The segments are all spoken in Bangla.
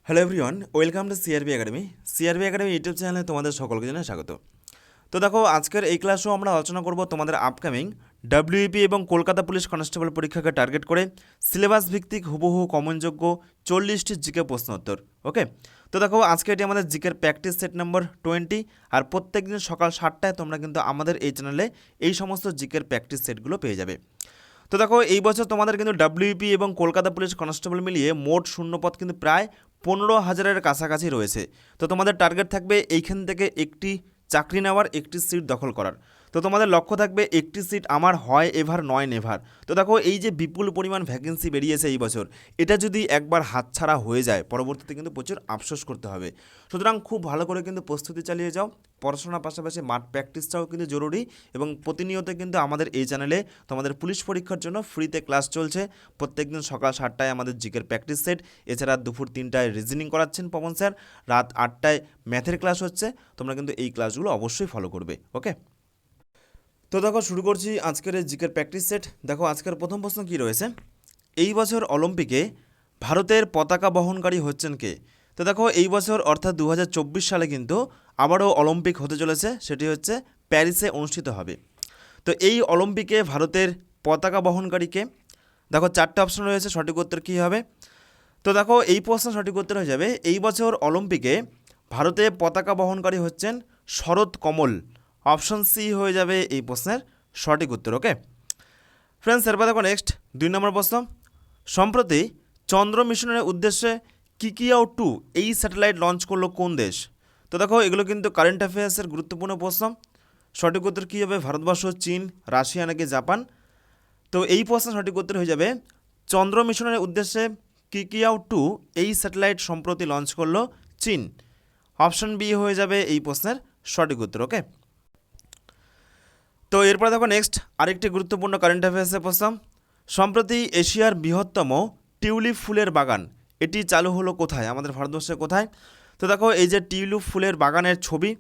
Hello everyone, welcome to CRB academy. CRB academy YouTube চ্যানেলে তোমাদের সকলকে জানাই স্বাগত। তো দেখো, আজকের এই ক্লাসেও আমরা আলোচনা করব তোমাদের আপকামিং ডাব্লিউপি এবং কলকাতা পুলিশ কনস্টেবল পরীক্ষাকে টার্গেট করে সিলেবাস ভিত্তিক হুবহু কমনযোগ্য 40টি জিকে প্রশ্ন উত্তর। ওকে, তো দেখো আজকে এটি আমাদের জিকের প্র্যাকটিস সেট নম্বর 20, আর প্রত্যেক দিন সকাল 7টায় তোমরা কিন্তু আমাদের এই চ্যানেলে এই সমস্ত জিকের প্র্যাকটিস সেটগুলো পেয়ে যাবে। তো দেখো, এই বছর তোমাদের কিন্তু ডাব্লিউপি এবং কলকাতা পুলিশ কনস্টেবল মিলিয়ে মোট শূন্যপদ কিন্তু প্রায় 15,000-এর কাছাকাছি রয়েছে। তো তোমাদের টার্গেট থাকবে এইখান থেকে একটি চাকরি নেওয়ার, একটি সিট দখল করার। তো তোমাদের লক্ষ্য থাকবে একটি সিট আমার হয় এভার নয় নেভার। তো দেখো, এই যে বিপুল পরিমাণ ভ্যাকেন্সি বেরিয়েছে এই বছর, এটা যদি একবার হাতছাড়া হয়ে যায় পরবর্তীতে কিন্তু প্রচুর আফসোস করতে হবে। সুতরাং খুব ভালো করে কিন্তু প্রস্তুতি চালিয়ে যাও। পড়াশোনার পাশাপাশি মাঠ প্র্যাকটিসটাও কিন্তু জরুরি, এবং প্রতিনিয়ত কিন্তু আমাদের এই চ্যানেলে তোমাদের পুলিশ পরীক্ষার জন্য ফ্রিতে ক্লাস চলছে। প্রত্যেকদিন সকাল 7টায় আমাদের জিকের প্র্যাকটিস সেট, এছাড়া দুপুর 3টায় রিজনিং করাচ্ছেন পবন স্যার, রাত 8টায় ম্যাথের ক্লাস হচ্ছে। তোমরা কিন্তু এই ক্লাসগুলো অবশ্যই ফলো করবে। ওকে, তো দেখো শুরু করছি আজকের এই জিকের প্র্যাকটিস সেট। দেখো আজকের প্রথম প্রশ্ন কী রয়েছে, এই বছর অলিম্পিকে ভারতের পতাকা বহনকারী হচ্ছেন কে? তো দেখো, এই বছর অর্থাৎ 2024 সালে কিন্তু আবারও অলিম্পিক হতে চলেছে, সেটি হচ্ছে প্যারিসে অনুষ্ঠিত হবে। তো এই অলিম্পিকে ভারতের পতাকা বহনকারীকে, দেখো 4টে অপশন রয়েছে, সঠিক উত্তর কী হবে? তো দেখো, এই প্রশ্ন সঠিক উত্তর হয়ে যাবে, এই বছর অলিম্পিকে ভারতে পতাকা বহনকারী হচ্ছেন শরৎ কমল। অপশন সি হয়ে যাবে এই প্রশ্নের সঠিক উত্তর। ওকে ফ্রেন্ডস, এরপর দেখো নেক্সট 2 নম্বর প্রশ্ন, সম্প্রতি চন্দ্র মিশনের উদ্দেশ্যে কিকিয়াও 2 এই স্যাটেলাইট লঞ্চ করলো কোন দেশ? তো দেখো, এগুলো কিন্তু কারেন্ট অ্যাফেয়ার্সের গুরুত্বপূর্ণ প্রশ্ন। সঠিক উত্তর কী হবে? ভারতবর্ষ, চীন, রাশিয়া নাকি জাপান? তো এই প্রশ্নের সঠিক উত্তর হয়ে যাবে, চন্দ্র মিশনের উদ্দেশ্যে কিকিয়াও 2 এই স্যাটেলাইট সম্প্রতি লঞ্চ করলো চীন। অপশন বি হয়ে যাবে এই প্রশ্নের সঠিক উত্তর। ওকে, তো এরপর দেখো নেক্সট আরেকটি গুরুত্বপূর্ণ কারেন্ট অ্যাফেয়ার্সের প্রশ্ন, সম্প্রতি এশিয়ার বৃহত্তম টিউলিপ ফুলের বাগান এটি চালু হলো কোথায়? আমাদের ভারতবর্ষে কোথায়? তো দেখো, এই যে টিউলিপ ফুলের বাগানের ছবি।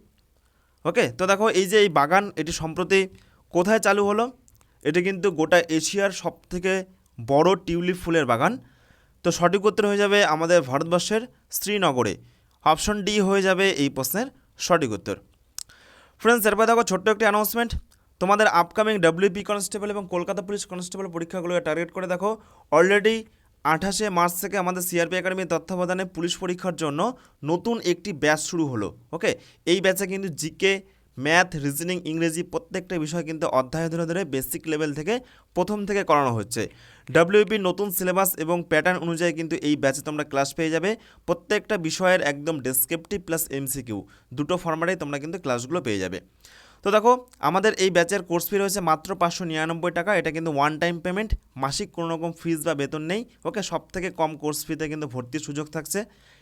ওকে, তো দেখো এই যে এই বাগান, এটি সম্প্রতি কোথায় চালু হলো? এটি কিন্তু গোটা এশিয়ার সবথেকে বড় টিউলিপ ফুলের বাগান। তো সঠিক উত্তর হয়ে যাবে আমাদের ভারতবর্ষের শ্রীনগরে। অপশন ডি হয়ে যাবে এই প্রশ্নের সঠিক উত্তর। ফ্রেন্ডস, এরপর দেখো ছোট্ট একটি অ্যানাউন্সমেন্ট, তোমাদের আপকামিং ডাব্লিউপি কনস্টেবল এবং কলকাতা পুলিশ কনস্টেবল পরীক্ষাগুলোকে টার্গেট করে দেখো অলরেডি 28শে মার্চ থেকে আমাদের সিআরপি একাডেমির তত্ত্বাবধানে পুলিশ পরীক্ষার জন্য নতুন একটি ব্যাচ শুরু হলো। ওকে, এই ব্যাচে কিন্তু জিকে, ম্যাথ, রিজনিং, ইংরেজি প্রত্যেকটা বিষয় কিন্তু অধ্যায় ধরে ধরে বেসিক লেভেল থেকে প্রথম থেকে করানো হচ্ছে। ডাব্লিউপির নতুন সিলেবাস এবং প্যাটার্ন অনুযায়ী কিন্তু এই ব্যাচে তোমরা ক্লাস পেয়ে যাবে। প্রত্যেকটা বিষয়ের একদম ডেসক্রিপটিভ প্লাস এমসিকিউ দুটো ফরম্যাটেই তোমরা কিন্তু ক্লাসগুলো পেয়ে যাবে। তো দেখো, আমাদের এই ব্যাচের কোর্স ফি রয়েছে মাত্র 599 টাকা। এটা কিন্তু ওয়ান টাইম পেমেন্ট, মাসিক কোনো রকম ফিজ বা বেতন নেই। ওকে, সব থেকে কম কোর্স ফিতে কিন্তু ভর্তির সুযোগ থাকছে।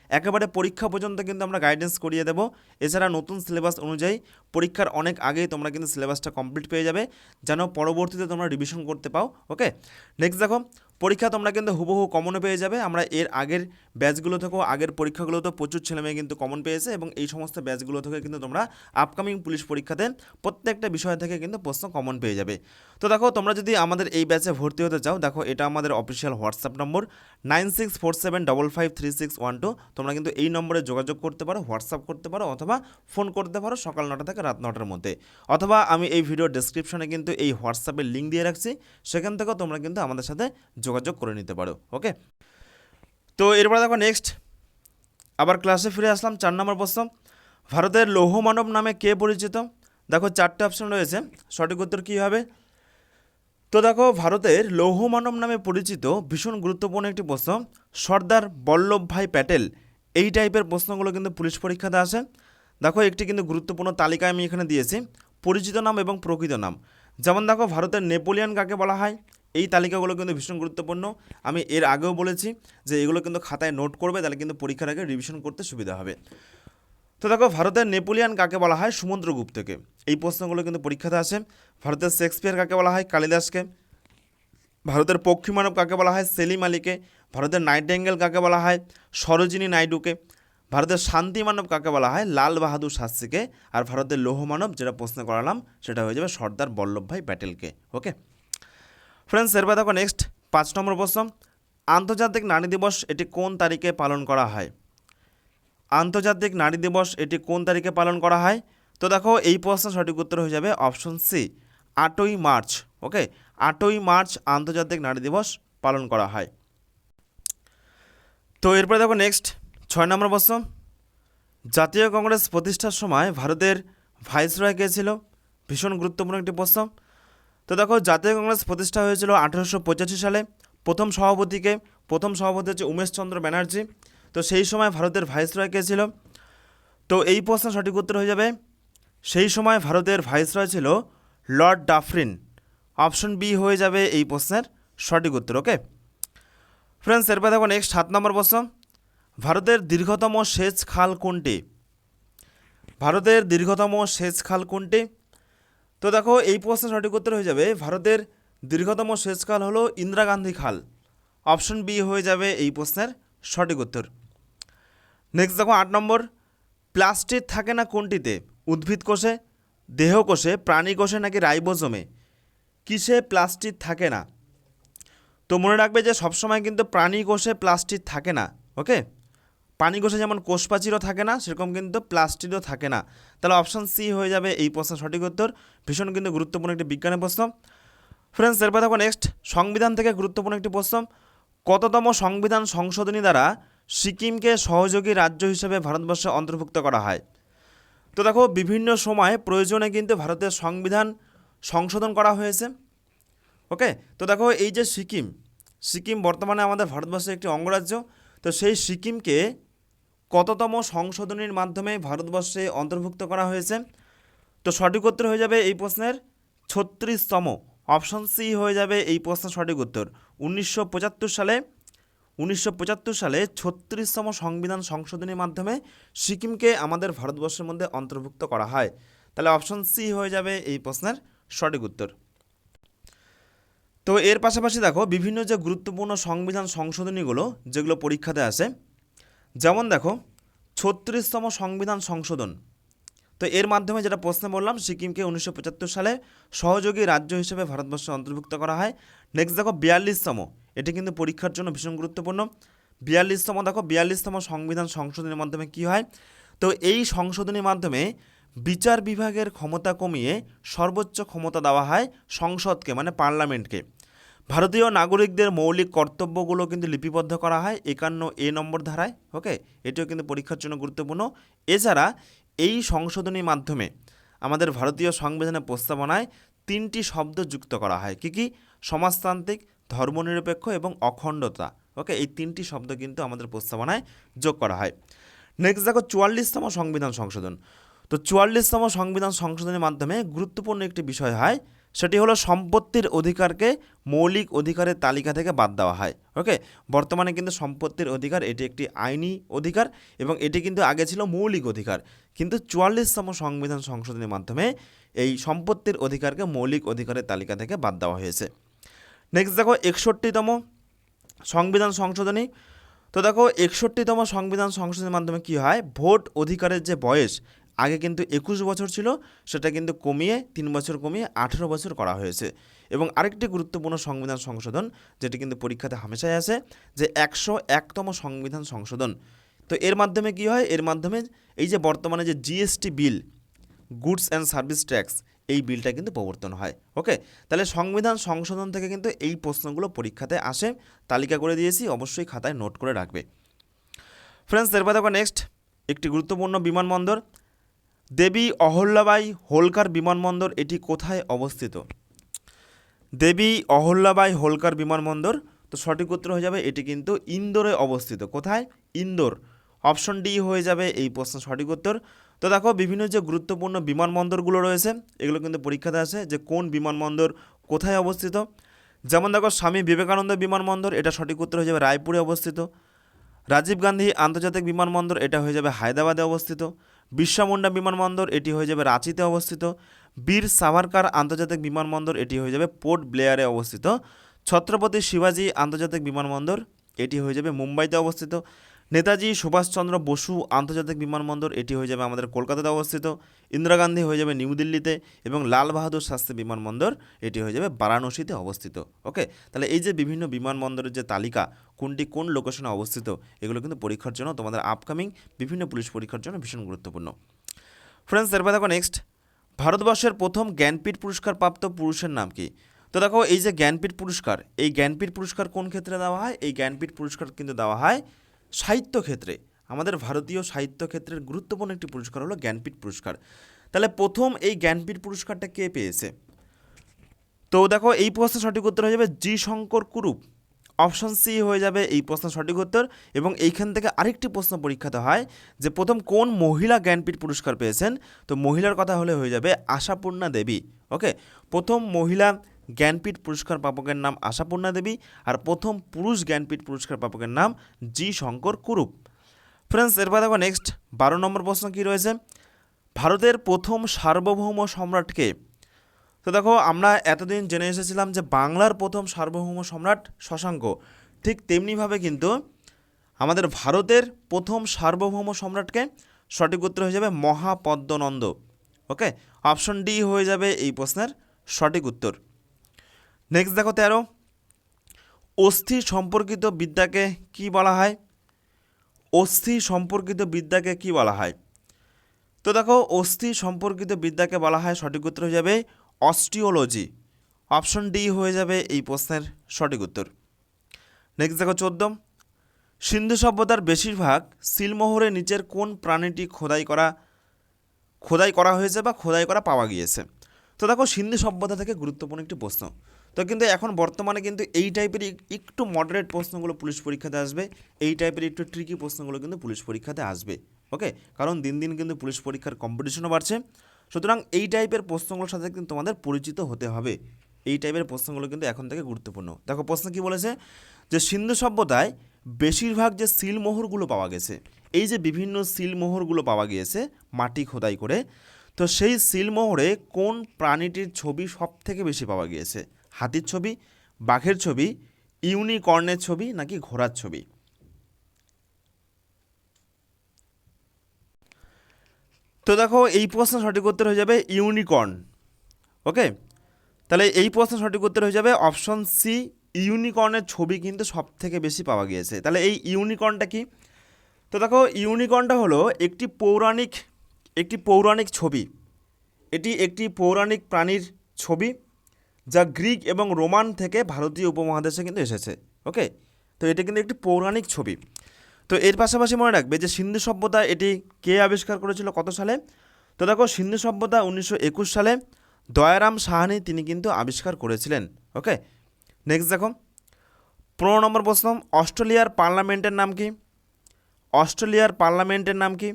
একেবারে পরীক্ষা পর্যন্ত কিন্তু আমরা গাইডেন্স করিয়ে দেবো। এছাড়া নতুন সিলেবাস অনুযায়ী পরীক্ষার অনেক আগেই তোমরা কিন্তু সিলেবাসটা কমপ্লিট পেয়ে যাবে, যেন পরবর্তীতে তোমরা রিভিশন করতে পাও। ওকে, নেক্সট দেখো, পরীক্ষা তোমরা কিন্তু হুবহু কমনও পেয়ে যাবে। আমরা এর আগের ব্যাচগুলো থেকেও, আগের পরীক্ষাগুলোতেও প্রচুর ছেলেমেয়ে কিন্তু কমন পেয়েছে, এবং এই সমস্ত ব্যাচগুলো থেকে কিন্তু তোমরা আপকামিং পুলিশ পরীক্ষাতে প্রত্যেকটা বিষয় থেকে কিন্তু প্রশ্ন কমন পেয়ে যাবে। তো দেখো, তোমরা যদি আমাদের এই ব্যাচে ভর্তি হতে চাও, দেখো এটা আমাদের অফিসিয়াল হোয়াটসঅ্যাপ নম্বর 9647553612। তোমরা কিন্তু এই নম্বরে যোগাযোগ করতে পারো, হোয়াটসঅ্যাপ করতে পারো, অথবা ফোন করতে পারো সকাল 9টা থেকে রাত 9টার মধ্যে। অথবা আমি এই ভিডিও ডেসক্রিপশনে কিন্তু এই হোয়াটসঅ্যাপের লিঙ্ক দিয়ে রাখছি, সেখান থেকেও তোমরা কিন্তু আমাদের সাথে যোগাযোগ করে নিতে পারো। ওকে, তো এরপরে দেখো নেক্সট আবার ক্লাসে ফিরে আসলাম। 4 নম্বর প্রশ্ন, ভারতের লৌহ মানব নামে কে পরিচিত? দেখো 4টে অপশন রয়েছে, সঠিক উত্তর কী হবে? তো দেখো, ভারতের লৌহ মানব নামে পরিচিত ভীষণ গুরুত্বপূর্ণ একটি প্রশ্ন, সর্দার বল্লভভাই প্যাটেল। এই টাইপের প্রশ্নগুলো কিন্তু পুলিশ পরীক্ষাতে আসে। দেখো, একটি কিন্তু গুরুত্বপূর্ণ তালিকা আমি এখানে দিয়েছি, পরিচিত নাম এবং প্রকৃত নাম। যেমন দেখো, ভারতের নেপোলিয়ন কাকে বলা হয়? এই তালিকাগুলো কিন্তু ভীষণ গুরুত্বপূর্ণ। আমি এর আগেও বলেছি যে এগুলো কিন্তু খাতায় নোট করবে, তাহলে কিন্তু পরীক্ষার আগে রিভিশন করতে সুবিধা হবে। তো দেখো, ভারতের নেপোলিয়ান কাকে বলা হয়? সমুদ্রগুপ্তকে। এই প্রশ্নগুলো কিন্তু পরীক্ষাতে আসে। ভারতের শেক্সপিয়ার কাকে বলা হয়? কালিদাসকে। ভারতের পক্ষী মানব কাকে বলা হয়? সেলিম আলীকে। ভারতের নাইটেঙ্গেল কাকে বলা হয়? সরোজিনী নাইডুকে। ভারতের শান্তি মানব কাকে বলা হয়? লাল বাহাদুর শাস্ত্রীকে। আর ভারতের লৌহ মানব যেটা প্রশ্ন করালাম সেটা হয়ে যাবে সর্দার বল্লভভাই প্যাটেলকে। ওকে ফ্রেন্ডস, এরপর দেখো নেক্সট 5 নম্বর প্রশ্ন, আন্তর্জাতিক নারী দিবস এটি কোন তারিখে পালন করা হয়? আন্তর্জাতিক নারী দিবস এটি কোন তারিখে পালন করা হয়? তো দেখো এই প্রশ্নের সঠিক উত্তর হয়ে যাবে অপশন সি, 8ই মার্চ। ওকে, 8ই মার্চ আন্তর্জাতিক নারী দিবস পালন করা হয়। তো এরপরে দেখো নেক্সট 6 নম্বর প্রশ্ন, জাতীয় কংগ্রেস প্রতিষ্ঠার সময় ভারতের ভাইসরয় কে ছিল? ভীষণ গুরুত্বপূর্ণ একটি প্রশ্ন। তো দেখো জাতীয় কংগ্রেস প্রতিষ্ঠা হয়েছিল 1885 সালে। প্রথম সভাপতি হচ্ছে উমেশচন্দ্র ব্যানার্জি। তো সেই সময় ভারতের ভাইসরয় কে ছিল? তো এই প্রশ্নের সঠিক উত্তর হয়ে যাবে, সেই সময় ভারতের ভাইসরয় ছিল লর্ড ডাফরিন। অপশন বি হয়ে যাবে এই প্রশ্নের সঠিক উত্তর। ওকে ফ্রেন্ডস, এরপর দেখো নেক্সট 7 নম্বর প্রশ্ন, ভারতের দীর্ঘতম সেচ খাল কোনটি? ভারতের দীর্ঘতম সেচ খাল কোনটি? তো দেখো এই প্রশ্নের সঠিক উত্তর হয়ে যাবে, ভারতের দীর্ঘতম সেচ খাল হলো ইন্দিরা গান্ধী খাল। অপশন বি হয়ে যাবে এই প্রশ্নের সঠিক উত্তর। নেক্সট দেখো 8 নম্বর, প্লাস্টিক থাকে না কোনটিতে? উদ্ভিদ কোষে, দেহকোষে, প্রাণী কোষে নাকি রাইবোজোমে? কিসে প্লাস্টিক থাকে না? তো মনে রাখবে যে সবসময় কিন্তু প্রাণী কোষে প্লাস্টিক থাকে না। ওকে, প্রাণী কোষে যেমন কোষপ্রাচীরও থাকে না, সেরকম কিন্তু প্লাস্টিকও থাকে না। তাহলে অপশন সি হয়ে যাবে এই প্রশ্নের সঠিক উত্তর। ভীষণ কিন্তু গুরুত্বপূর্ণ একটি বিজ্ঞানের প্রশ্ন। ফ্রেন্ডস, এরপর দেখো নেক্সট সংবিধান থেকে গুরুত্বপূর্ণ একটি প্রশ্ন, কততম সংবিধান সংশোধনী দ্বারা সিকিমকে সহযোগী রাজ্য হিসেবে ভারতবর্ষে অন্তর্ভুক্ত করা হয়? তো দেখো বিভিন্ন সময় প্রয়োজনে কিন্তু ভারতের সংবিধান সংশোধন করা হয়েছে। ওকে, তো দেখো এই যে সিকিম বর্তমানে আমাদের ভারতবর্ষের একটি অঙ্গরাজ্য। তো সেই সিকিমকে কততম সংশোধনীর মাধ্যমে ভারতবর্ষে অন্তর্ভুক্ত করা হয়েছে? তো সঠিক উত্তর হয়ে যাবে এই প্রশ্নের 36তম। অপশন সি হয়ে যাবে এই প্রশ্নের সঠিক উত্তর। 1975 সালে 36তম সংবিধান সংশোধনীর মাধ্যমে সিকিমকে আমাদের ভারতবর্ষের মধ্যে অন্তর্ভুক্ত করা হয়। তাহলে অপশন সি হয়ে যাবে এই প্রশ্নের সঠিক উত্তর। তো এর পাশাপাশি দেখো বিভিন্ন যে গুরুত্বপূর্ণ সংবিধান সংশোধনীগুলো যেগুলো পরীক্ষাতে আসে, যেমন দেখো 36তম সংবিধান সংশোধন। তো এর মাধ্যমে যেটা প্রশ্নে বললাম, সিকিমকে 1975 সালে সহযোগী রাজ্য হিসেবে ভারতবর্ষে অন্তর্ভুক্ত করা হয়। নেক্সট দেখো 42তম, এটি কিন্তু পরীক্ষার জন্য ভীষণ গুরুত্বপূর্ণ। 42তম সংবিধান সংশোধনের মাধ্যমে কি হয়? তো এই সংশোধনীর মাধ্যমে বিচার বিভাগের ক্ষমতা কমিয়ে সর্বোচ্চ ক্ষমতা দেওয়া হয় সংসদকে, মানে পার্লামেন্টকে। ভারতীয় নাগরিকদের মৌলিক কর্তব্যগুলো কিন্তু লিপিবদ্ধ করা হয় 51A নম্বর ধারায়। ওকে, এটিও কিন্তু পরীক্ষার জন্য গুরুত্বপূর্ণ। এছাড়া এই সংশোধনীর মাধ্যমে আমাদের ভারতীয় সংবিধানের প্রস্তাবনায় 3টি শব্দ যুক্ত করা হয়। কি? সমাজতান্ত্রিক, ধর্মনিরপেক্ষ এবং অখণ্ডতা। ওকে, এই 3টি শব্দ কিন্তু আমাদের প্রস্তাবনায় যোগ করা হয়। নেক্সট দেখো 44তম সংবিধান সংশোধন। তো 44তম সংবিধান সংশোধনের মাধ্যমে গুরুত্বপূর্ণ একটি বিষয় হয়, সেটি হলো সম্পত্তির অধিকারকে মৌলিক অধিকারের তালিকা থেকে বাদ দেওয়া হয়। ওকে, বর্তমানে কিন্তু সম্পত্তির অধিকার এটি একটি আইনি অধিকার এবং এটি কিন্তু আগে ছিল মৌলিক অধিকার, কিন্তু 44তম সংবিধান সংশোধনের মাধ্যমে এই সম্পত্তির অধিকারকে মৌলিক অধিকারের তালিকা থেকে বাদ দেওয়া হয়েছে। নেক্সট দেখো 61তম সংবিধান সংশোধনী। তো দেখো 61তম সংবিধান সংশোধনের মাধ্যমে কি হয়, ভোট অধিকারের যে বয়স আগে কিন্তু 21 বছর ছিল, সেটা কিন্তু কমিয়ে 3 বছর কমিয়ে 18 বছর করা হয়েছে। এবং আরেকটি গুরুত্বপূর্ণ সংবিধান সংশোধন যেটি কিন্তু পরীক্ষাতে হামেশাই আসে, যে 101তম সংবিধান সংশোধন। তো এর মাধ্যমে কি হয়, এর মাধ্যমে এই যে বর্তমানে যে GST bill, goods and service tax, এই বিলটা কিন্তু প্রবর্তন হয়। ওকে, তাহলে সংবিধান সংশোধন থেকে কিন্তু এই প্রশ্নগুলো পরীক্ষাতে আসে, তালিকা করে দিয়েছি, অবশ্যই খাতায় নোট করে রাখবে। ফ্রেন্ডস, এরপর দেখো নেক্সট একটি গুরুত্বপূর্ণ বিমানবন্দর, দেবী অহল্যাবাই হোলকার বিমানবন্দর, এটি কোথায় অবস্থিত? দেবী অহল্যাবাই হোলকার বিমানবন্দর, তো সঠিক উত্তর হয়ে যাবে এটি কিন্তু ইন্দোরে অবস্থিত। কোথায়? ইন্দোর। অপশন ডি হয়ে যাবে এই প্রশ্নের সঠিক উত্তর। তো দেখো বিভিন্ন যে গুরুত্বপূর্ণ বিমানবন্দরগুলো রয়েছে এগুলো কিন্তু পরীক্ষাতে আসে, যে কোন বিমানবন্দর কোথায় অবস্থিত। যেমন দেখো স্বামী বিবেকানন্দ বিমানবন্দর, এটা সঠিক উত্তর হয়ে যাবে রায়পুরে অবস্থিত। রাজীব গান্ধী আন্তর্জাতিক বিমানবন্দর, এটা হয়ে যাবে হায়দ্রাবাদে অবস্থিত। বিরসা মুন্ডা বিমানবন্দর, এটি হয়ে যাবে রাঁচিতে অবস্থিত। বীর সাভারকার আন্তর্জাতিক বিমানবন্দর, এটি হয়ে যাবে পোর্ট ব্লেয়ারে অবস্থিত। ছত্রপতি শিবাজী আন্তর্জাতিক বিমানবন্দর, এটি হয়ে যাবে মুম্বাইতে অবস্থিত। নেতাজি সুভাষচন্দ্র বসু আন্তর্জাতিক বিমানবন্দর, এটি হয়ে যাবে আমাদের কলকাতাতে অবস্থিত। ইন্দিরা গান্ধী হয়ে যাবে নিউ দিল্লিতে, এবং লাল বাহাদুর শাস্ত্রী বিমানবন্দর এটি হয়ে যাবে বারাণসীতে অবস্থিত। ওকে, তাহলে এই যে বিভিন্ন বিমানবন্দরের যে তালিকা, কোনটি কোন লোকেশনে অবস্থিত, এগুলো কিন্তু পরীক্ষার জন্য, তোমাদের আপকামিং বিভিন্ন পুলিশ পরীক্ষার জন্য ভীষণ গুরুত্বপূর্ণ। ফ্রেন্ডস, এরপর দেখো নেক্সট, ভারতবর্ষের প্রথম জ্ঞানপীঠ পুরস্কার প্রাপ্ত পুরুষের নাম কি? তো দেখো এই যে জ্ঞানপীঠ পুরস্কার, এই জ্ঞানপীঠ পুরস্কার কোন ক্ষেত্রে দেওয়া হয়? এই জ্ঞানপীঠ পুরস্কার কিন্তু দেওয়া হয় সাহিত্য ক্ষেত্রে। আমাদের ভারতীয় সাহিত্য ক্ষেত্রের গুরুত্বপূর্ণ একটি পুরস্কার হলো জ্ঞানপীঠ পুরস্কার। তাহলে প্রথম এই জ্ঞানপীঠ পুরস্কারটা কে পেয়েছে? তো দেখো এই প্রশ্নের সঠিক উত্তর হয়ে যাবে জি শঙ্কর কুরুপ। অপশন সি হয়ে যাবে এই প্রশ্নের সঠিক উত্তর। এবং এইখান থেকে আরেকটি প্রশ্ন পরীক্ষাতে হয় যে প্রথম কোন মহিলা জ্ঞানপীঠ পুরস্কার পেয়েছেন? তো মহিলার কথা হলে হয়ে যাবে আশাপূর্ণা দেবী। ওকে, প্রথম মহিলা জ্ঞানপীঠ পুরস্কার প্রাপকের নাম আশাপূর্ণা দেবী, আর প্রথম পুরুষ জ্ঞানপীঠ পুরস্কার প্রাপকের নাম জি শঙ্কর কুরুপ। ফ্রেন্ডস, এরপর দেখো নেক্সট 12 নম্বর প্রশ্ন কী রয়েছে, ভারতের প্রথম সার্বভৌম সম্রাটকে? তো দেখো আমরা এতদিন জেনে এসেছিলাম যে বাংলার প্রথম সার্বভৌম সম্রাট শশাঙ্ক, ঠিক তেমনিভাবে কিন্তু আমাদের ভারতের প্রথম সার্বভৌম সম্রাটকে? সঠিক উত্তর হয়ে যাবে মহাপদ্মনন্দ। ওকে, অপশন ডি হয়ে যাবে এই প্রশ্নের সঠিক উত্তর। নেক্সট দেখো 13, অস্থি সম্পর্কিত বিদ্যাকে কি বলা হয়? অস্থি সম্পর্কিত বিদ্যাকে কি বলা হয়? তো দেখো অস্থি সম্পর্কিত বিদ্যাকে বলা হয়, সঠিক উত্তর হয়ে যাবে অস্টিওলজি। অপশন ডি হয়ে যাবে এই প্রশ্নের সঠিক উত্তর। নেক্সট দেখো 14, সিন্ধু সভ্যতার বেশিরভাগ সিলমোহরের নিচের কোন প্রাণীটি খোদাই করা হয়েছে বা খোদাই করা পাওয়া গিয়েছে? তো দেখো সিন্ধু সভ্যতা থেকে গুরুত্বপূর্ণ একটি প্রশ্ন। তো কিন্তু এখন বর্তমানে কিন্তু এই টাইপের একটু মডারেট প্রশ্নগুলো পুলিশ পরীক্ষাতে আসবে, এই টাইপের একটু ট্রিকি প্রশ্নগুলো কিন্তু পুলিশ পরীক্ষাতে আসবে। ওকে, কারণ দিন দিন কিন্তু পুলিশ পরীক্ষার কম্পিটিশনও বাড়ছে, সুতরাং এই টাইপের প্রশ্নগুলোর সাথে কিন্তু তোমাদের পরিচিত হতে হবে। এই টাইপের প্রশ্নগুলো কিন্তু এখন থেকে গুরুত্বপূর্ণ। দেখো প্রশ্ন কি বলেছে, যে সিন্ধু সভ্যতায় বেশিরভাগ যে সিলমোহরগুলো পাওয়া গেছে, এই যে বিভিন্ন সিলমোহরগুলো পাওয়া গিয়েছে মাটি খোদাই করে, তো সেই সিলমোহরে কোন প্রাণীটির ছবি সব থেকে বেশি পাওয়া গিয়েছে? হাতির ছবি, বাঘের ছবি, ইউনিকর্নের ছবি, নাকি ঘোড়ার ছবি? তো দেখো এই প্রশ্নের সঠিক উত্তর হয়ে যাবে ইউনিকর্ন। ওকে, তাহলে এই প্রশ্নের সঠিক উত্তর হয়ে যাবে অপশন সি, ইউনিকর্নের ছবি কিন্তু সব থেকে বেশি পাওয়া গিয়েছে। তাহলে এই ইউনিকর্নটা কি? তো দেখো ইউনিকর্নটা হলো একটি পৌরাণিক ছবি। এটি একটি পৌরাণিক প্রাণীর ছবি, যা গ্রিক এবং রোমান থেকে ভারতীয় উপমহাদেশে কিন্তু এসেছে। ওকে, তো এটা কিন্তু একটি পৌরাণিক ছবি। তো এর পাশাপাশি মনে রাখবে যে সিন্ধু সভ্যতা এটি কে আবিষ্কার করেছিল, কত সালে? তো দেখো সিন্ধু সভ্যতা 1921 সালে দয়ারাম সাহানি তিনি কিন্তু আবিষ্কার করেছিলেন। ওকে, নেক্সট দেখো 15 নম্বর প্রশ্ন, অস্ট্রেলিয়ার পার্লামেন্টের নাম কি? অস্ট্রেলিয়ার পার্লামেন্টের নাম কি?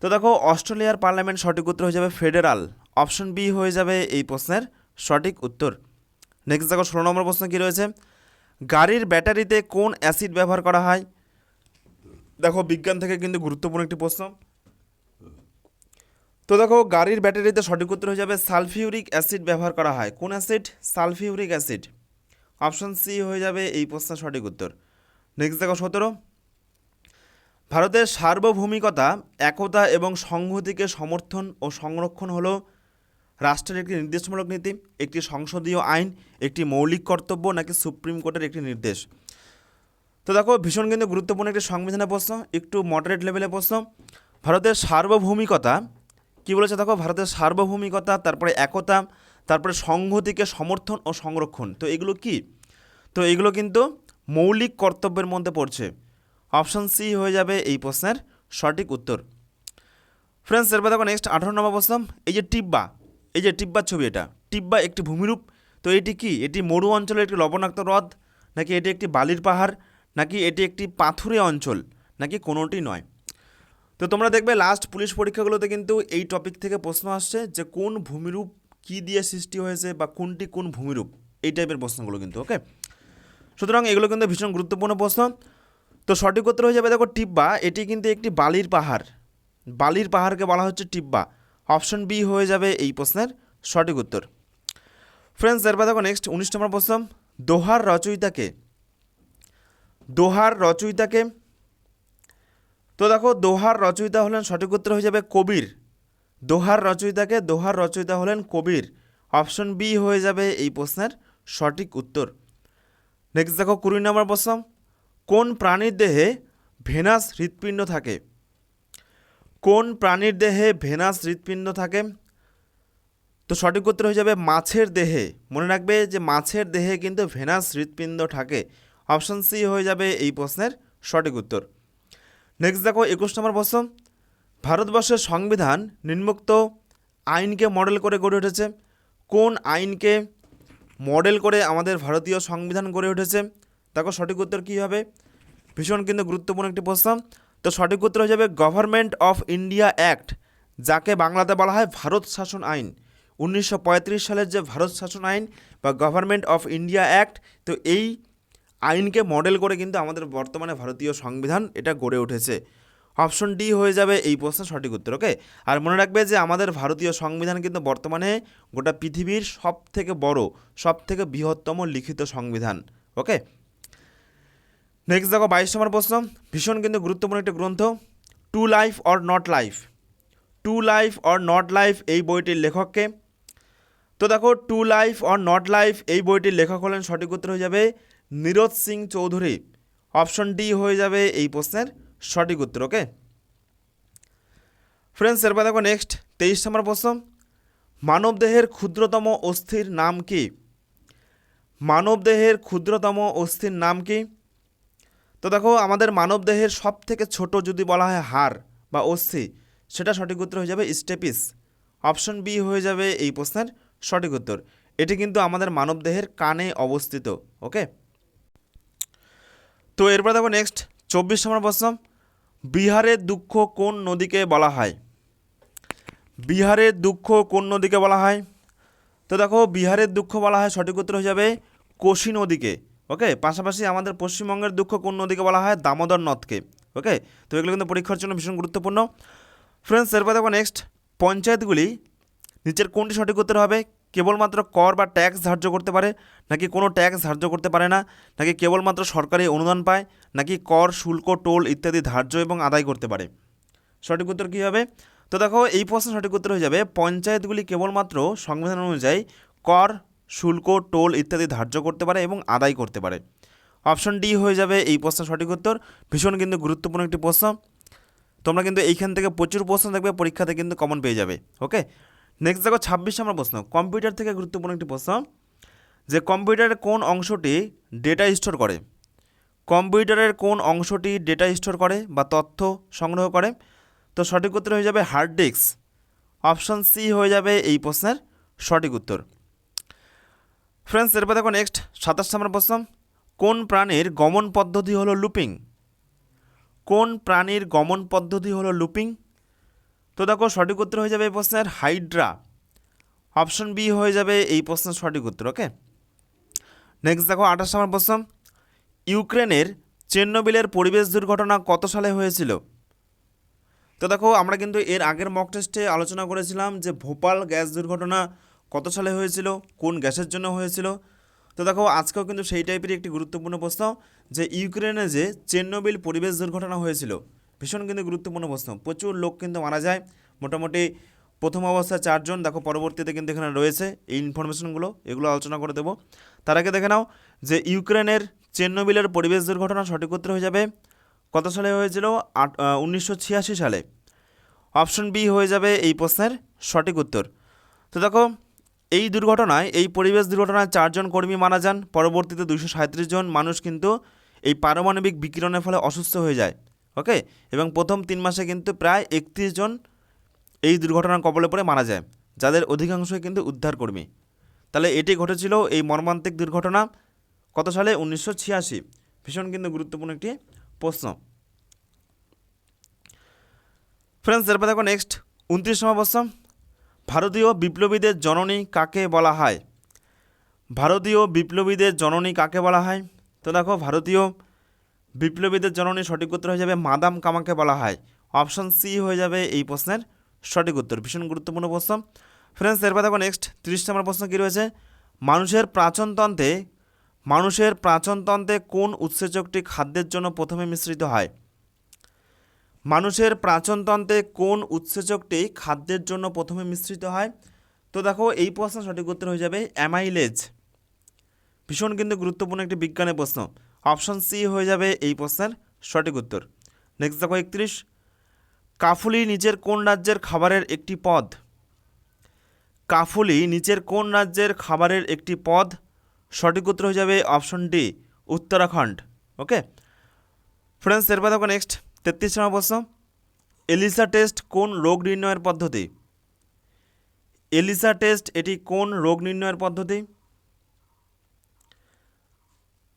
তো দেখো অস্ট্রেলিয়ার পার্লামেন্ট সঠিক উত্তর হয়ে যাবে ফেডারাল। অপশন বি হয়ে যাবে এই প্রশ্নের সঠিক উত্তর। নেক্সট দেখো 16 নম্বর প্রশ্ন কী রয়েছে, গাড়ির ব্যাটারিতে কোন অ্যাসিড ব্যবহার করা হয়? দেখো বিজ্ঞান থেকে কিন্তু গুরুত্বপূর্ণ একটি প্রশ্ন। তো দেখো গাড়ির ব্যাটারিতে সঠিক উত্তর হয়ে যাবে সালফিউরিক অ্যাসিড ব্যবহার করা হয়। কোন acid? Sulphuric acid. Option C হয়ে যাবে এই প্রশ্নের সঠিক উত্তর। নেক্সট দেখো 17, ভারতের সার্বভৌমিকতা, একতা এবং সংহতিকে সমর্থন ও সংরক্ষণ হলো রাষ্ট্রের একটি নির্দেশমূলক নীতি, একটি সংসদীয় আইন, একটি মৌলিক কর্তব্য, নাকি সুপ্রিম কোর্টের একটি নির্দেশ? তো দেখো ভীষণ কিন্তু গুরুত্বপূর্ণ একটি সংবিধানের প্রশ্ন, একটু মডারেট লেভেলের প্রশ্ন। ভারতের সার্বভৌমিকতা কী বলেছে? দেখো ভারতের সার্বভৌমিকতা, তারপরে একতা, তারপরে সংহতিকে সমর্থন ও সংরক্ষণ, তো এগুলো কি? তো এগুলো কিন্তু মৌলিক কর্তব্যের মধ্যে পড়ছে। অপশন সি হয়ে যাবে এই প্রশ্নের সঠিক উত্তর। ফ্রেন্ডস, এরপর দেখো নেক্সট 18 নম্বর প্রশ্ন, এই যে টিব্বার ছবি, এটা টিব্বা একটি ভূমিরূপ, তো এটি কি? এটি মরু অঞ্চলের একটি লবণাক্ত হ্রদ, নাকি এটি একটি বালির পাহাড়, নাকি এটি একটি পাথুরে অঞ্চল, নাকি কোনোটি নয়? তো তোমরা দেখবে লাস্ট পুলিশ পরীক্ষাগুলোতে কিন্তু এই টপিক থেকে প্রশ্ন আসছে যে কোন ভূমিরূপ কী দিয়ে সৃষ্টি হয়েছে বা কোনটি কোন ভূমিরূপ, এই টাইপের প্রশ্নগুলো কিন্তু। ওকে, সুতরাং এগুলো কিন্তু ভীষণ গুরুত্বপূর্ণ প্রশ্ন। তো সঠিক উত্তর হয়ে যাবে দেখো টিব্বা, এটি কিন্তু একটি বালির পাহাড়, বালির পাহাড়কে বলা হচ্ছে টিব্বা। অপশন বি হয়ে যাবে এই প্রশ্নের সঠিক উত্তর। ফ্রেন্ডস, এরপর দেখো নেক্সট 19 নম্বর প্রশ্ন, দোহার রচয়িতাকে? দোহার রচয়িতাকে তো দেখো দোহার রচয়িতা হলেন, সঠিক উত্তর হয়ে যাবে কবির। দোহার রচয়িতা হলেন কবির। অপশন বি হয়ে যাবে এই প্রশ্নের সঠিক উত্তর। নেক্সট দেখো 20 নম্বর প্রশ্ন, কোন প্রাণীর দেহে ভেনাস হৃৎপিণ্ড থাকে? কোন প্রাণীর দেহে ভেনাস হৃৎপিণ্ড থাকে? তো সঠিক উত্তর হয়ে যাবে মাছের দেহে। মনে রাখবে যে মাছের দেহে কিন্তু ভেনাস হৃৎপিণ্ড থাকে। অপশন সি হয়ে যাবে এই প্রশ্নের সঠিক উত্তর। নেক্সট দেখো 21 নম্বর প্রশ্ন, ভারতবর্ষের সংবিধান নিম্নোক্ত আইনকে মডেল করে গড়ে উঠেছে? কোন আইনকে মডেল করে আমাদের ভারতীয় সংবিধান গড়ে উঠেছে? দেখো সঠিক উত্তর কী হবে? ভীষণ কিন্তু গুরুত্বপূর্ণ একটি প্রশ্ন। তো সঠিক উত্তর হয়ে যাবে গভর্নমেন্ট অফ ইন্ডিয়া অ্যাক্ট, যাকে বাংলাতে বলা হয় ভারত শাসন আইন। 1935 সালের যে ভারত শাসন আইন বা গভর্নমেন্ট অফ ইন্ডিয়া অ্যাক্ট, তো এই আইনকে মডেল করে কিন্তু আমাদের বর্তমানে ভারতীয় সংবিধান এটা গড়ে উঠেছে। অপশন ডি হয়ে যাবে এই প্রশ্নের সঠিক উত্তর। ওকে, আর মনে রাখবে যে আমাদের ভারতীয় সংবিধান কিন্তু বর্তমানে গোটা পৃথিবীর সবথেকে বড়, সবথেকে বৃহত্তম লিখিত সংবিধান। ওকে, নেক্সট দেখো 22 নম্বর প্রশ্ন, ভীষণ কিন্তু গুরুত্বপূর্ণ একটি গ্রন্থ, to life or not life. To life or not life এই বইটির লেখককে? তো দেখো to life or not life এই বইটির লেখক হলেন, সঠিক উত্তর হয়ে যাবে নীরজ সিং চৌধুরী। অপশন ডি হয়ে যাবে এই প্রশ্নের সঠিক উত্তর। ওকে ফ্রেন্ডস, এরপর দেখো নেক্সট 23 নম্বর প্রশ্ন, মানবদেহের ক্ষুদ্রতম অস্থির নাম কি? মানবদেহের ক্ষুদ্রতম অস্থির নাম কি? তো দেখো আমাদের মানবদেহের সব থেকে ছোট যদি বলা হয় হাড় বা অস্থি, সেটা সঠিক উত্তর হয়ে যাবে স্টেপিস। অপশন বি হয়ে যাবে এই প্রশ্নের সঠিক উত্তর। এটি কিন্তু আমাদের মানবদেহের কানে অবস্থিত। ওকে, তো এরপর দেখো নেক্সট 24 নম্বর প্রশ্ন, বিহারের দুঃখ কোন নদীকে বলা হয়? বিহারের দুঃখ কোন নদীকে বলা হয়? তো দেখো বিহারের দুঃখ বলা হয়, সঠিক উত্তর হয়ে যাবে কোশি নদীকে। ওকে, পাশাপাশি আমাদের পশ্চিমবঙ্গের দুঃখ কোন নদীকে বলা হয়? দামোদর নদকে। ওকে, তো এগুলো কিন্তু পরীক্ষার জন্য ভীষণ গুরুত্বপূর্ণ। ফ্রেন্ডস, এরপর দেখো নেক্সট, পঞ্চায়েতগুলি নিচের কোনটি সঠিক উত্তর হবে? কেবলমাত্র কর বা ট্যাক্স ধার্য করতে পারে, নাকি কোনো ট্যাক্স ধার্য করতে পারে না, নাকি কেবলমাত্র সরকারি অনুদান পায়, নাকি কর, শুল্ক, টোল ইত্যাদি ধার্য এবং আদায় করতে পারে? সঠিক উত্তর কী হবে? তো দেখো এই প্রশ্নের সঠিক উত্তর হয়ে যাবে পঞ্চায়েতগুলি কেবলমাত্র সংবিধান অনুযায়ী কর, শুল্ক, টোল ইত্যাদি ধার্য করতে পারে এবং আদায় করতে পারে। অপশন ডি হয়ে যাবে এই প্রশ্নের সঠিক উত্তর। ভীষণ কিন্তু গুরুত্বপূর্ণ একটি প্রশ্ন, তোমরা কিন্তু এইখান থেকে প্রচুর প্রশ্ন দেখবে, পরীক্ষাতে কিন্তু কমন পেয়ে যাবে। ওকে, নেক্সট দেখো 26 নম্বর প্রশ্ন, কম্পিউটার থেকে গুরুত্বপূর্ণ একটি প্রশ্ন, যে কম্পিউটারের কোন অংশটি ডেটা স্টোর করে? কম্পিউটারের কোন অংশটি ডেটা স্টোর করে বা তথ্য সংগ্রহ করে? তো সঠিক উত্তর হয়ে যাবে হার্ড ডিস্ক। অপশন সি হয়ে যাবে এই প্রশ্নের সঠিক উত্তর। ফ্রেন্ডস, এরপর দেখো নেক্সট 27 নম্বর প্রশ্ন, কোন প্রাণীর গমন পদ্ধতি হলো লুপিং? কোন প্রাণীর গমন পদ্ধতি হলো লুপিং? তো দেখো সঠিক উত্তর হয়ে যাবে এই প্রশ্নের হাইড্রা। অপশন বি হয়ে যাবে এই প্রশ্নের সঠিক উত্তর। ওকে, নেক্সট দেখো 28 নম্বর প্রশ্ন, ইউক্রেনের চেরনোবিলের পরিবেশ দুর্ঘটনা কত সালে হয়েছিল? তো দেখো আমরা কিন্তু এর আগের মক টেস্টে আলোচনা করেছিলাম যে ভোপাল গ্যাস দুর্ঘটনা কত সালে হয়েছিল, কোন গ্যাসের জন্য হয়েছিল। তো দেখো আজকেও কিন্তু সেই টাইপেরই একটি গুরুত্বপূর্ণ প্রশ্ন, যে ইউক্রেনে যে চেরনোবিল পরিবেশ দুর্ঘটনা হয়েছিল, ভীষণ কিন্তু গুরুত্বপূর্ণ প্রশ্ন। প্রচুর লোক কিন্তু মারা যায়, মোটামুটি প্রথম অবস্থায় 4 জন, দেখো পরবর্তীতে কিন্তু এখানে রয়েছে এই ইনফরমেশনগুলো, এগুলো আলোচনা করে দেবো। তার আগে দেখে নাও যে ইউক্রেনের চেরনোবিলের পরিবেশ দুর্ঘটনা সঠিক উত্তর হয়ে যাবে কত সালে হয়েছিল? 1986 সালে। অপশন বি হয়ে যাবে এই প্রশ্নের সঠিক উত্তর। তো দেখো এই দুর্ঘটনায়, এই পরিবেশ দুর্ঘটনায় 4 জন কর্মী মারা যান, পরবর্তীতে 237 জন মানুষ কিন্তু এই পারমাণবিক বিকিরণের ফলে অসুস্থ হয়ে যায়। ওকে, এবং প্রথম 3 মাসে কিন্তু প্রায় 31 জন এই দুর্ঘটনার কবলে পড়ে মারা যায়, যাদের অধিকাংশই কিন্তু উদ্ধারকর্মী। তাহলে এটি ঘটেছিল এই মর্মান্তিক দুর্ঘটনা কত সালে? 1986। ভীষণ কিন্তু গুরুত্বপূর্ণ একটি প্রশ্ন। ফ্রেন্ডস, এরপর দেখো নেক্সট 29 নম্বর প্রশ্ন, ভারতীয় বিপ্লবীদের জননী কাকে বলা হয়? ভারতীয় বিপ্লবীদের জননী কাকে বলা হয়? তো দেখো ভারতীয় বিপ্লবীদের জননী সঠিক উত্তর হয়ে যাবে মাদাম কামাকে বলা হয়। অপশন সি হয়ে যাবে এই প্রশ্নের সঠিক উত্তর। ভীষণ গুরুত্বপূর্ণ প্রশ্ন। ফ্রেন্ডস, এরপর দেখো নেক্সট 30 নম্বর প্রশ্ন কী রয়েছে, মানুষের প্রাচনতন্ত্রে কোন উৎসেচকটি খাদ্যের জন্য প্রথমে মিশ্রিত হয়? মানুষের পাচনতন্ত্রে কোন উৎসেচকটি খাদ্যের জন্য প্রথমে মিশ্রিত হয়? তো দেখো এই প্রশ্নের সঠিক উত্তর হয়ে যাবে অ্যামাইলেজ। ভীষণ কিন্তু গুরুত্বপূর্ণ একটি বিজ্ঞানের প্রশ্ন। অপশন সি হয়ে যাবে এই প্রশ্নের সঠিক উত্তর। নেক্সট দেখো 31, কাফুলি নিচের কোন রাজ্যের খাবারের একটি পদ? কাফুলি নিচের কোন রাজ্যের খাবারের একটি পদ? সঠিক উত্তর হয়ে যাবে option D, Uttarakhand. Okay friends, এরপর দেখো নেক্সট 33 নম্বর প্রশ্ন, এলিসা টেস্ট কোন রোগ নির্ণয়ের পদ্ধতি? এলিসা টেস্ট এটি কোন রোগ নির্ণয়ের পদ্ধতি?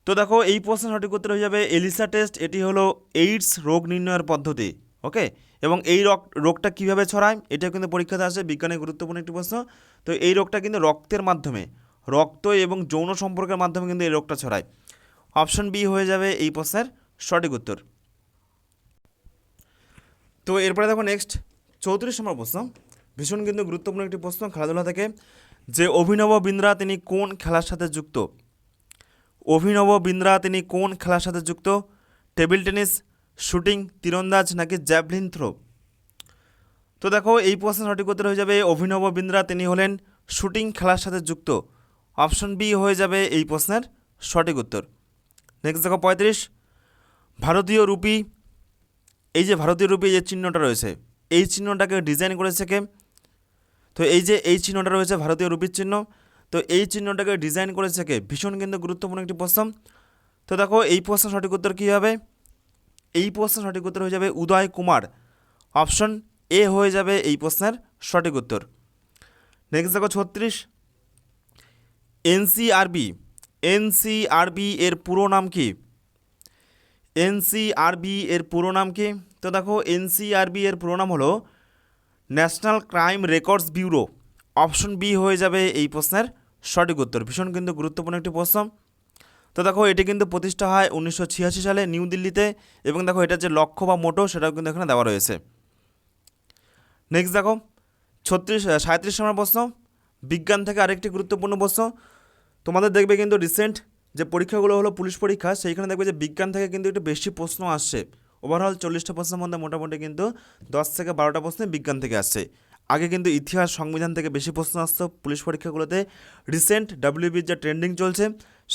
তো দেখো এই প্রশ্নের সঠিক উত্তর হয়ে যাবে এলিসা টেস্ট এটি হলো এইডস রোগ নির্ণয়ের পদ্ধতি। ওকে, এবং এই রোগটা কীভাবে ছড়ায় এটা কিন্তু পরীক্ষাতে আসে, বিজ্ঞানের গুরুত্বপূর্ণ একটি প্রশ্ন। তো এই রোগটা কিন্তু রক্তের মাধ্যমে, রক্ত এবং যৌন সম্পর্কের মাধ্যমে কিন্তু এই রোগটা ছড়ায়। অপশন বি হয়ে যাবে এই প্রশ্নের সঠিক উত্তর। তো এরপরে দেখো নেক্সট 34 নম্বর প্রশ্ন, ভীষণ কিন্তু গুরুত্বপূর্ণ একটি প্রশ্ন খেলাধুলা থেকে, যে অভিনব বিন্দ্রা তিনি কোন খেলার সাথে যুক্ত? অভিনব বিন্দ্রা তিনি কোন খেলার সাথে যুক্ত? টেবিল টেনিস, শুটিং, তীরন্দাজ নাকি জ্যাভলিন থ্রো? তো দেখো এই প্রশ্নের সঠিক উত্তর হয়ে যাবে অভিনব বিন্দ্রা তিনি হলেন শুটিং খেলার সাথে যুক্ত। অপশন বি হয়ে যাবে এই প্রশ্নের সঠিক উত্তর। নেক্সট দেখো 35, ভারতীয় রুপি, এই যে ভারতীয় রুপি যে চিহ্নটা রয়েছে এই চিহ্নটাকে ডিজাইন করেছে কে? তো এই যে এই চিহ্নটা রয়েছে ভারতীয় রুপির চিহ্ন, তো এই চিহ্নটাকে ডিজাইন করেছে কে? ভীষণ কিন্তু গুরুত্বপূর্ণ একটি প্রশ্ন। তো দেখো এই প্রশ্নের সঠিক উত্তর কী হবে? এই প্রশ্নের সঠিক উত্তর হয়ে যাবে উদয় কুমার। অপশন এ হয়ে যাবে এই প্রশ্নের সঠিক উত্তর। নেক্সট দেখো 36, এনসিআরবি, এনসিআরবি এর পুরো নাম কি? এনসিআরবি এর পুরো নাম কি? তো দেখো এনসিআরবি এর পুরো নাম হলো national crime records bureau. Option B হয়ে যাবে এই প্রশ্নের সঠিক উত্তর। ভীষণ কিন্তু গুরুত্বপূর্ণ একটি প্রশ্ন। তো দেখো এটি কিন্তু প্রতিষ্ঠা হয় 1986 সালে নিউ দিল্লিতে, এবং দেখো এটার যে লক্ষ্য বা মোটো সেটাও কিন্তু এখানে দেওয়া রয়েছে। নেক্সট দেখো 37 নম্বর প্রশ্ন, বিজ্ঞান থেকে আরেকটি গুরুত্বপূর্ণ প্রশ্ন। তোমাদের দেখবে কিন্তু রিসেন্ট যে পরীক্ষাগুলো হলো পুলিশ পরীক্ষা, সেইখানে দেখবে যে বিজ্ঞান থেকে কিন্তু একটু বেশি প্রশ্ন আসছে। ওভারঅল 40টা প্রশ্নের মধ্যে মোটামুটি কিন্তু 10 থেকে 12টা প্রশ্ন বিজ্ঞান থেকে আসছে। আগে কিন্তু ইতিহাস, সংবিধান থেকে বেশি প্রশ্ন আসতো পুলিশ পরীক্ষাগুলোতে। রিসেন্ট ডাব্লিউবির যে ট্রেন্ডিং চলছে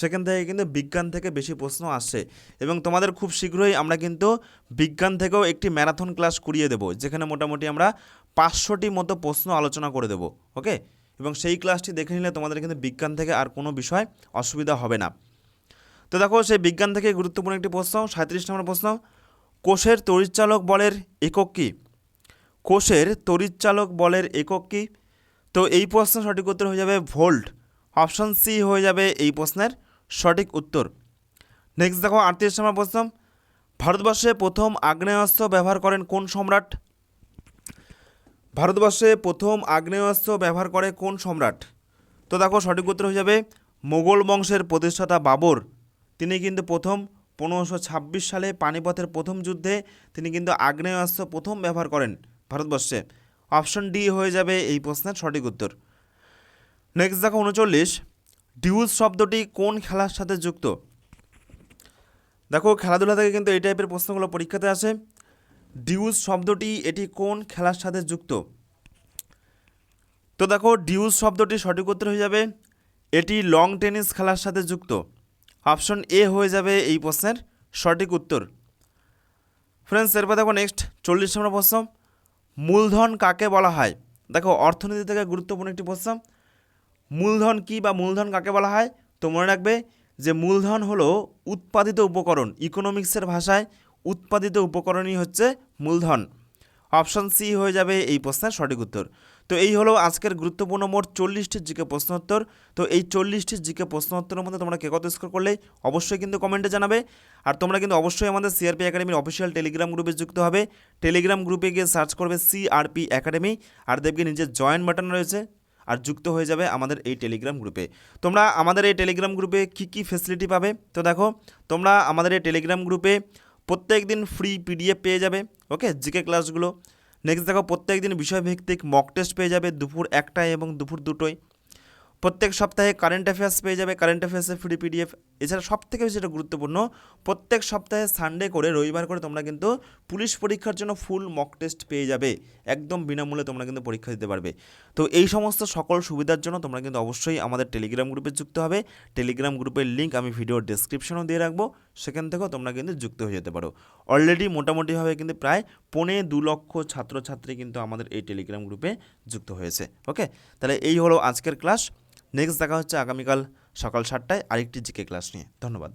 সেখান থেকে কিন্তু বিজ্ঞান থেকে বেশি প্রশ্ন আসছে, এবং তোমাদের খুব শীঘ্রই আমরা কিন্তু বিজ্ঞান থেকেও একটি ম্যারাথন ক্লাস করিয়ে দেবো, যেখানে মোটামুটি আমরা 500টি মতো প্রশ্ন আলোচনা করে দেবো। ওকে, এবং সেই ক্লাসটি দেখে নিলে তোমাদের কিন্তু বিজ্ঞান থেকে আর কোনো বিষয় অসুবিধা হবে না। তো দেখো সেই বিজ্ঞান থেকে গুরুত্বপূর্ণ একটি প্রশ্ন, 37 নম্বর প্রশ্ন, কোষের তড়িৎচালক বলের একক কী? কোষের তড়িৎচালক বলের একক কী? তো এই প্রশ্নের সঠিক উত্তর হয়ে যাবে ভোল্ট। অপশন সি হয়ে যাবে এই প্রশ্নের সঠিক উত্তর। নেক্সট দেখো 38 নম্বর প্রশ্ন, ভারতবর্ষে প্রথম আগ্নেয়াস্ত্র ব্যবহার করেন কোন সম্রাট? ভারতবর্ষে প্রথম আগ্নেয়াস্ত্র ব্যবহার করে কোন সম্রাট? তো দেখো সঠিক উত্তর হয়ে যাবে মোগল বংশের প্রতিষ্ঠাতা বাবর। তিনি কিন্তু প্রথম 1526 সালে পানিপথের প্রথম যুদ্ধে তিনি কিন্তু আগ্নেয়াস্ত্র প্রথম ব্যবহার করেন ভারতবর্ষে। অপশন ডি হয়ে যাবে এই প্রশ্নের সঠিক উত্তর। নেক্সট দেখো 39, ডিউজ শব্দটি কোন খেলার সাথে যুক্ত? দেখো খেলাধুলা থেকে কিন্তু এই টাইপের প্রশ্নগুলো পরীক্ষাতে আসে। ডিউজ শব্দটি এটি কোন খেলার সাথে যুক্ত? তো দেখো ডিউজ শব্দটি সঠিক উত্তর হয়ে যাবে এটি লং টেনিস খেলার সাথে যুক্ত। অপশন এ হয়ে যাবে এই প্রশ্নের সঠিক উত্তর। ফ্রেন্ডস, এরপর দেখো নেক্সট 40 নম্বর প্রশ্ন, মূলধন কাকে বলা হয়? দেখো অর্থনীতি থেকে গুরুত্বপূর্ণ একটি প্রশ্ন, মূলধন কি বা মূলধন কাকে বলা হয়? তো মনে রাখবে যে মূলধন হলো উৎপাদিত উপকরণ, ইকোনমিক্সের ভাষায় উৎপাদিত উপকরণই হচ্ছে মূলধন। অপশন সি হয়ে যাবে এই প্রশ্নের সঠিক উত্তর। তো এই হলো আজকের গুরুত্বপূর্ণ মোট 40টি জিকে প্রশ্ন উত্তর। তো এই 40টি জিকে প্রশ্ন উত্তরের মধ্যে তোমরা কে কত স্কোর করলে অবশ্যই কিন্তু কমেন্টে জানাবে। আর তোমরা কিন্তু অবশ্যই আমাদের সিআরপি একাডেমির অফিসিয়াল টেলিগ্রাম গ্রুপে যুক্ত হবে। টেলিগ্রাম গ্রুপে গিয়ে সার্চ করবে সিআরপি একাডেমি, আর দেখবে নিচে জয়েন বাটন রয়েছে, আর যুক্ত হয়ে যাবে আমাদের এই টেলিগ্রাম গ্রুপে। তোমরা আমাদের এই টেলিগ্রাম গ্রুপে কী কী ফেসিলিটি পাবে? তো দেখো তোমরা আমাদের এই টেলিগ্রাম গ্রুপে প্রত্যেক দিন ফ্রি পিডিএফ পেয়ে যাবে, ওকে, জিকে ক্লাসগুলো। নেক্সট দেখো প্রত্যেক দিন বিষয়ভিত্তিক মক টেস্ট পেয়ে যাবে দুপুর 1টায় এবং দুপুর 2টোয়। প্রত্যেক সপ্তাহে কারেন্ট অ্যাফেয়ার্স পেয়ে যাবে, কারেন্ট অ্যাফেয়ার্সের ফ্রি পিডিএফ। এছাড়া সবথেকে বেশি যেটা গুরুত্বপূর্ণ, প্রত্যেক সপ্তাহে সানডে করে রবিবার করে তোমরা কিন্তু পুলিশ পরীক্ষার জন্য ফুল মক টেস্ট পেয়ে যাবে, একদম বিনামূল্যে তোমরা কিন্তু পরীক্ষা দিতে পারবে। তো এই সমস্ত সকল সুবিধার জন্য তোমরা কিন্তু অবশ্যই আমাদের টেলিগ্রাম গ্রুপে যুক্ত হবে। টেলিগ্রাম গ্রুপের লিঙ্ক আমি ভিডিওর ডেসক্রিপশনেও দিয়ে রাখবো, সেখান থেকেও তোমরা কিন্তু যুক্ত হয়ে যেতে পারো। অলরেডি মোটামুটিভাবে কিন্তু প্রায় 2.25 লক্ষ ছাত্রছাত্রী কিন্তু আমাদের এই টেলিগ্রাম গ্রুপে যুক্ত হয়েছে। ওকে, তাহলে এই হলো আজকের ক্লাস। নেক্সট দেখা হচ্ছে আগামীকাল সকাল 7টায় আরেকটি জিকে ক্লাস নিয়ে। ধন্যবাদ।